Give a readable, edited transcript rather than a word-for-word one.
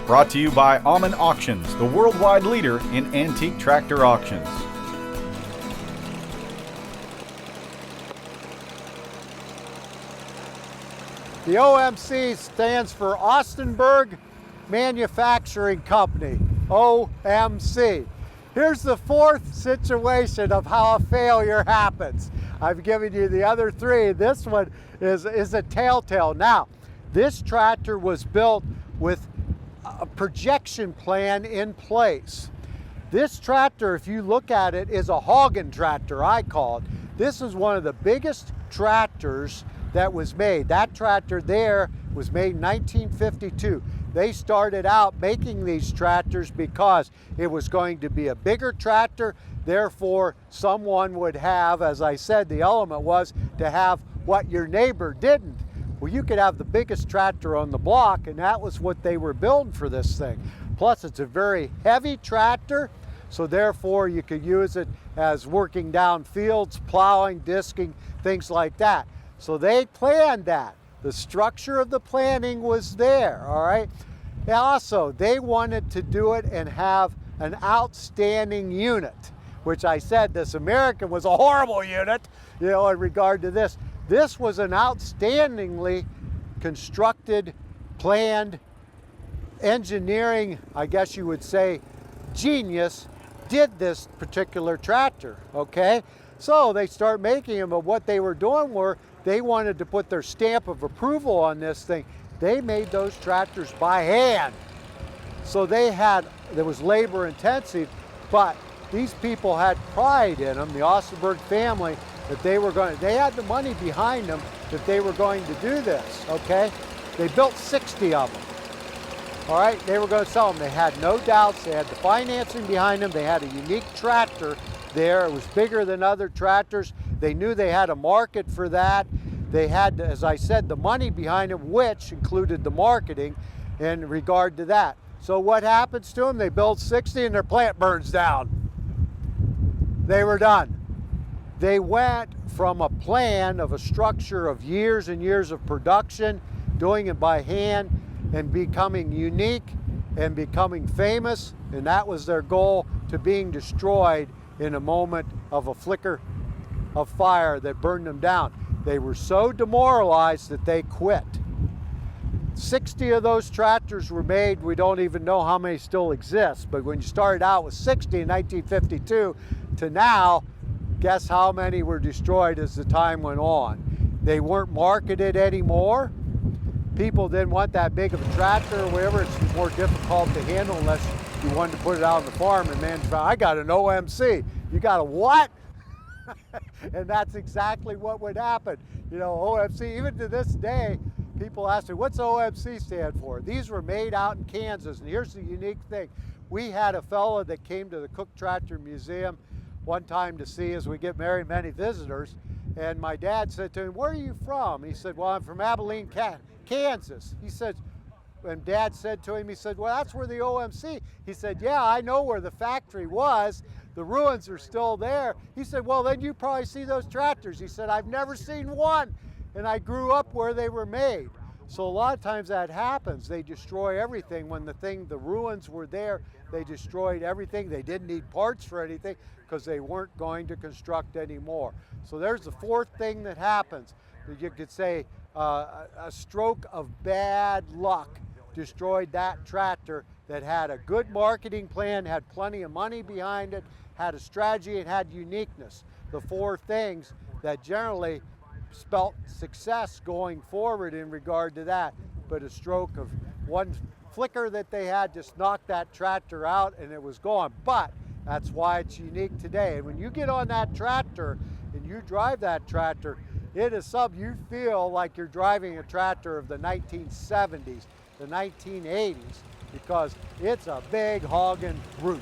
Brought to you by Alman Auctions, the worldwide leader in antique tractor auctions. The OMC stands for Ostenberg Manufacturing Company, OMC. Here's the fourth situation of how a failure happens. I've given you the other three. This one is a telltale. Now, this tractor was built with a projection plan in place. This tractor, if you look at it, is a hogging tractor, I call it. This is one of the biggest tractors that was made. That tractor there was made in 1952. They started out making these tractors because it was going to be a bigger tractor, therefore someone would have, as I said, the element was to have what your neighbor didn't. Well, you could have the biggest tractor on the block, and that was what they were building for this thing. Plus, it's a very heavy tractor, so therefore you could use it as working down fields, plowing, disking, things like that. So they planned that. The structure of the planning was there, all right? And also, they wanted to do it and have an outstanding unit, which I said this American was a horrible unit, you know, in regard to this. This was an outstandingly constructed, planned, engineering, I guess you would say, genius did this particular tractor, okay? So they start making them, but what they were doing were they wanted to put their stamp of approval on this thing. They made those tractors by hand. So there was labor intensive, but these people had pride in them, the Ostenberg family, that they had the money behind them that they were going to do this, okay? They built 60 of them. All right, they were going to sell them. They had no doubts. They had the financing behind them. They had a unique tractor there. It was bigger than other tractors. They knew they had a market for that. They had, as I said, the money behind them, which included the marketing in regard to that. So what happens to them? They build 60 and their plant burns down. They were done. They went from a plan of a structure of years and years of production, doing it by hand, and becoming unique and becoming famous, and that was their goal, to being destroyed in a moment of a flicker of fire that burned them down. They were so demoralized that they quit. 60 of those tractors were made. We don't even know how many still exist, but when you started out with 60 in 1952 to now, guess how many were destroyed as the time went on? They weren't marketed anymore. People didn't want that big of a tractor or whatever. It's more difficult to handle unless you wanted to put it out on the farm and manage. I got an OMC. You got a what? And that's exactly what would happen. You know, OMC, even to this day, people ask me, what's OMC stand for? These were made out in Kansas, and here's the unique thing. We had a fellow that came to the Cook Tractor Museum one time to see as we get very many visitors, and my dad said to him, where are you from? He said, well, I'm from Abilene, Kansas. He said, and Dad said to him, he said, well, that's where the OMC. He said, yeah, I know where the factory was. The ruins are still there. He said, well, then you probably see those tractors. He said, I've never seen one, and I grew up where they were made. So a lot of times that happens. They destroy everything. When the ruins were there, they destroyed everything. They didn't need parts for anything because they weren't going to construct anymore. So there's the fourth thing that happens. You could say a stroke of bad luck destroyed that tractor that had a good marketing plan, had plenty of money behind it, had a strategy, and had uniqueness. The four things that generally spelt success going forward in regard to that. But a stroke of one flicker that they had just knocked that tractor out and it was gone. But that's why it's unique today. And when you get on that tractor and you drive that tractor, it is something you feel like you're driving a tractor of the 1970s, the 1980s, because it's a big hogging brute.